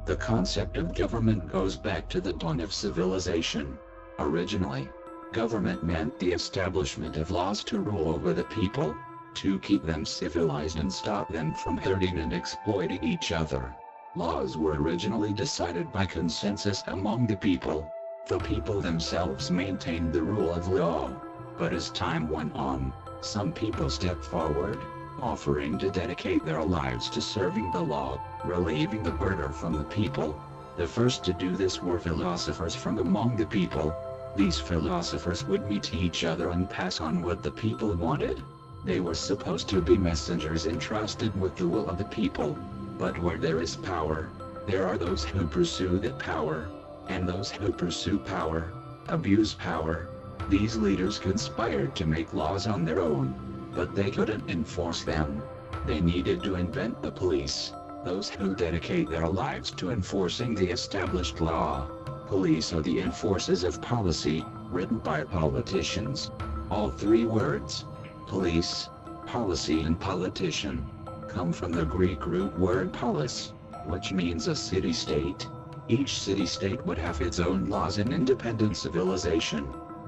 The concept of government goes back to the dawn of civilization. Originally, government meant the establishment of laws to rule over the people, to keep them civilized and stop them from hurting and exploiting each other. Laws were originally decided by consensus among the people. The people themselves maintained the rule of law. But as time went on, some people stepped forward, offering to dedicate their lives to serving the law, relieving the burden from the people. The first to do this were philosophers from among the people. These philosophers would meet each other and pass on what the people wanted. They were supposed to be messengers entrusted with the will of the people. But where there is power, there are those who pursue that power, and those who pursue power abuse power. These leaders conspired to make laws on their own, but they couldn't enforce them. They needed to invent the police, those who dedicate their lives to enforcing the established law. Police are the enforcers of policy, written by politicians. All three words, police, policy and politician, come from the Greek root word polis, which means a city-state. Each city-state would have its own laws and independent civilization.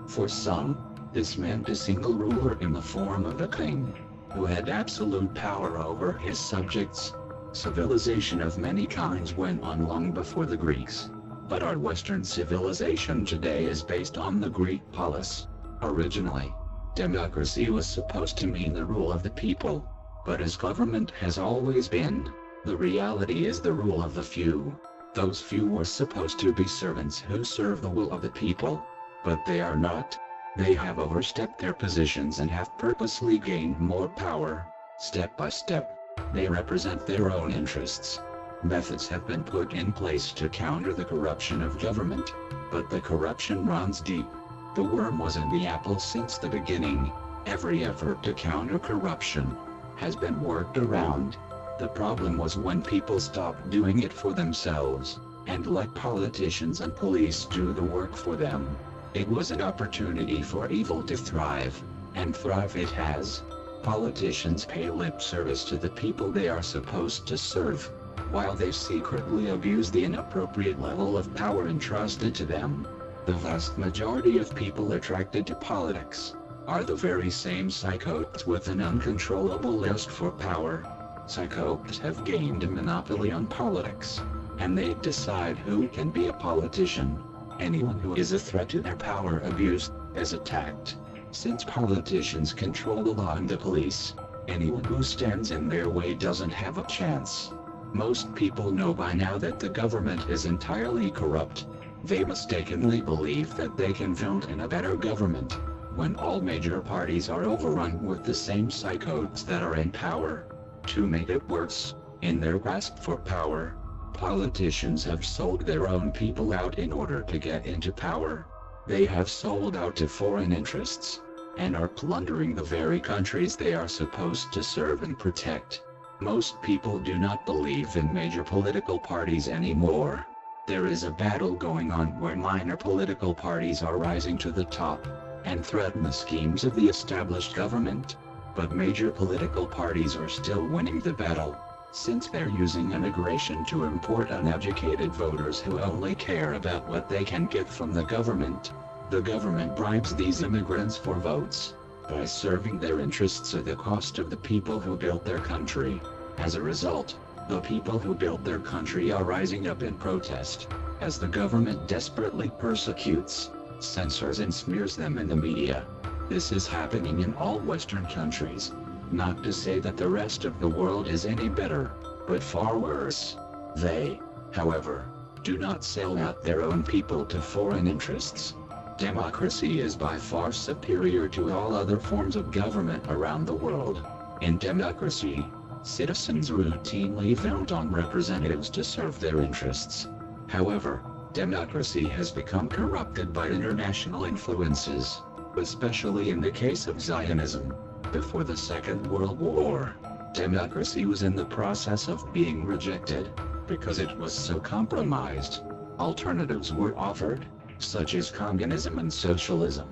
For some, this meant a single ruler in the form of a king, who had absolute power over his subjects. Civilization of many kinds went on long before the Greeks, but our Western civilization today is based on the Greek polis. Originally, democracy was supposed to mean the rule of the people, but as government has always been, the reality is the rule of the few. Those few were supposed to be servants who serve the will of the people, but they are not. They have overstepped their positions and have purposely gained more power. Step by step, they represent their own interests. Methods have been put in place to counter the corruption of government, but the corruption runs deep. The worm was in the apple since the beginning. Every effort to counter corruption has been worked around. The problem was when people stopped doing it for themselves, and let politicians and police do the work for them. It was an opportunity for evil to thrive, and thrive it has. Politicians pay lip service to the people they are supposed to serve, while they secretly abuse the inappropriate level of power entrusted to them. The vast majority of people attracted to politics are the very same psychotes with an uncontrollable lust for power. Psychotes have gained a monopoly on politics, and they decide who can be a politician. Anyone who is a threat to their power abuse is attacked. Since politicians control the law and the police, anyone who stands in their way doesn't have a chance. Most people know by now that the government is entirely corrupt. They mistakenly believe that they can vote in a better government, when all major parties are overrun with the same psychotes that are in power. To make it worse, in their grasp for power, politicians have sold their own people out in order to get into power. They have sold out to foreign interests, and are plundering the very countries they are supposed to serve and protect. Most people do not believe in major political parties anymore. There is a battle going on where minor political parties are rising to the top, and threaten the schemes of the established government. But major political parties are still winning the battle, since they're using immigration to import uneducated voters who only care about what they can get from the government. The government bribes these immigrants for votes, by serving their interests at the cost of the people who built their country. As a result, the people who built their country are rising up in protest, as the government desperately persecutes, censors and smears them in the media. This is happening in all Western countries. Not to say that the rest of the world is any better, but far worse. They, however, do not sell out their own people to foreign interests. Democracy is by far superior to all other forms of government around the world. In democracy, citizens routinely vote on representatives to serve their interests. However, democracy has become corrupted by international influences, especially in the case of Zionism. Before the Second World War, democracy was in the process of being rejected, because it was so compromised. Alternatives were offered, such as communism and socialism.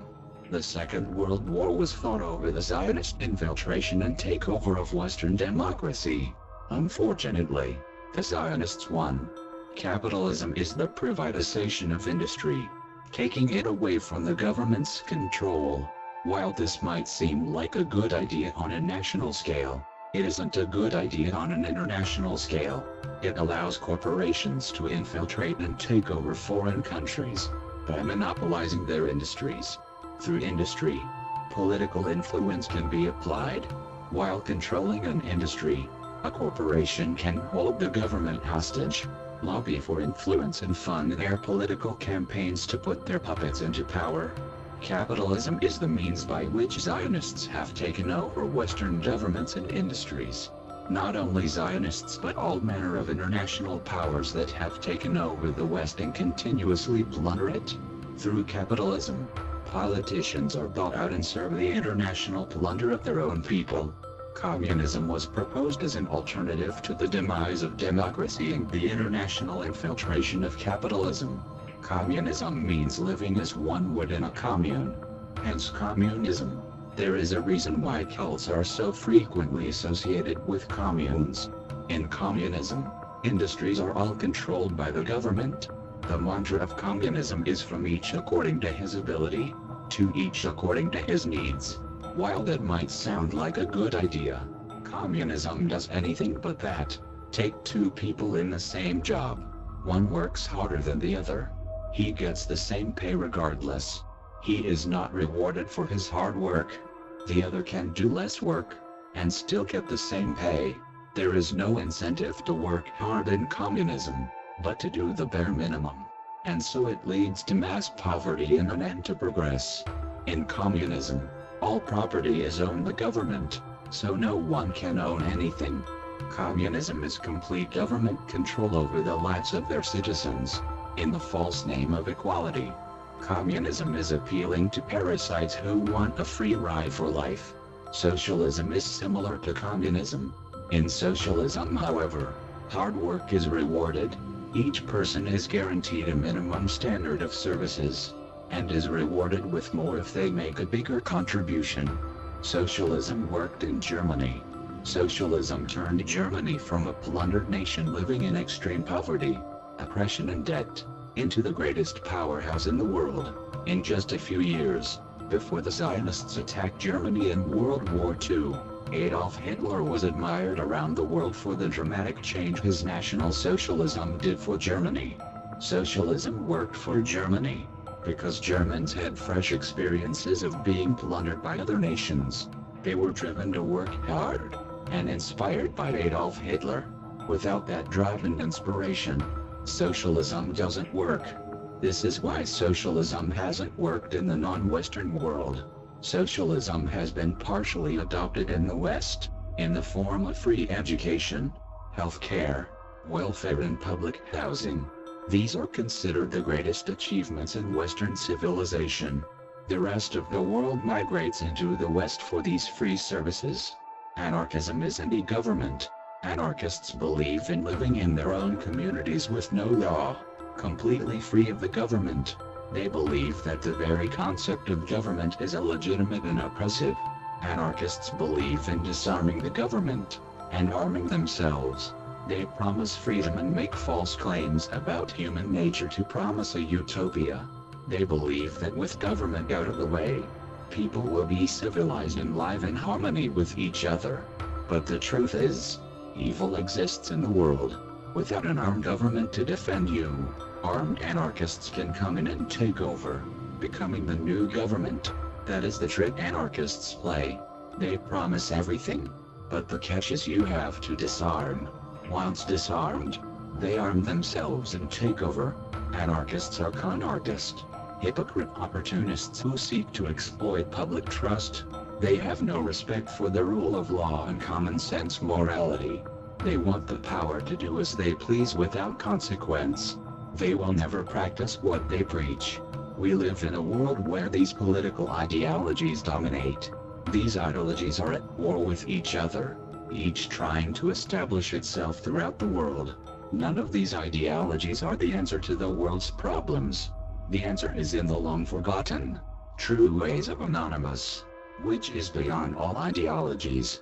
The Second World War was fought over the Zionist infiltration and takeover of Western democracy. Unfortunately, the Zionists won. Capitalism is the privatization of industry, taking it away from the government's control. While this might seem like a good idea on a national scale, it isn't a good idea on an international scale. It allows corporations to infiltrate and take over foreign countries by monopolizing their industries. Through industry, political influence can be applied. While controlling an industry, a corporation can hold the government hostage, lobby for influence and fund their political campaigns to put their puppets into power. Capitalism is the means by which Zionists have taken over Western governments and industries. Not only Zionists but all manner of international powers that have taken over the West and continuously plunder it. Through capitalism, politicians are bought out and serve the international plunder of their own people. Communism was proposed as an alternative to the demise of democracy and the international infiltration of capitalism. Communism means living as one would in a commune. Hence communism. There is a reason why cults are so frequently associated with communes. In communism, industries are all controlled by the government. The mantra of communism is from each according to his ability, to each according to his needs. While that might sound like a good idea, communism does anything but that. Take two people in the same job. One works harder than the other. He gets the same pay regardless. He is not rewarded for his hard work. The other can do less work and still get the same pay. There is no incentive to work hard in communism, but to do the bare minimum. And so it leads to mass poverty and an end to progress. In communism, all property is owned by the government, so no one can own anything. Communism is complete government control over the lives of their citizens, in the false name of equality. Communism is appealing to parasites who want a free ride for life. Socialism is similar to communism. In socialism, however, hard work is rewarded. Each person is guaranteed a minimum standard of services, and is rewarded with more if they make a bigger contribution. Socialism worked in Germany. Socialism turned Germany from a plundered nation living in extreme poverty, oppression and debt, into the greatest powerhouse in the world, in just a few years. Before the Zionists attacked Germany in World War II, Adolf Hitler was admired around the world for the dramatic change his National Socialism did for Germany. Socialism worked for Germany, because Germans had fresh experiences of being plundered by other nations. They were driven to work hard, and inspired by Adolf Hitler. Without that drive and inspiration, socialism doesn't work. This is why socialism hasn't worked in the non-Western world. Socialism has been partially adopted in the West, in the form of free education, health care, welfare and public housing. These are considered the greatest achievements in Western civilization. The rest of the world migrates into the West for these free services. Anarchism is anti-government. Anarchists believe in living in their own communities with no law, completely free of the government. They believe that the very concept of government is illegitimate and oppressive. Anarchists believe in disarming the government and arming themselves. They promise freedom and make false claims about human nature to promise a utopia. They believe that with government out of the way, people will be civilized and live in harmony with each other. But the truth is, evil exists in the world. Without an armed government to defend you, armed anarchists can come in and take over, becoming the new government. That is the trick anarchists play. They promise everything, but the catch is you have to disarm. Once disarmed, they arm themselves and take over. Anarchists are con artists, hypocrite opportunists who seek to exploit public trust. They have no respect for the rule of law and common sense morality. They want the power to do as they please without consequence. They will never practice what they preach. We live in a world where these political ideologies dominate. These ideologies are at war with each other, each trying to establish itself throughout the world. None of these ideologies are the answer to the world's problems. The answer is in the long-forgotten, true ways of Anonymous, which is beyond all ideologies.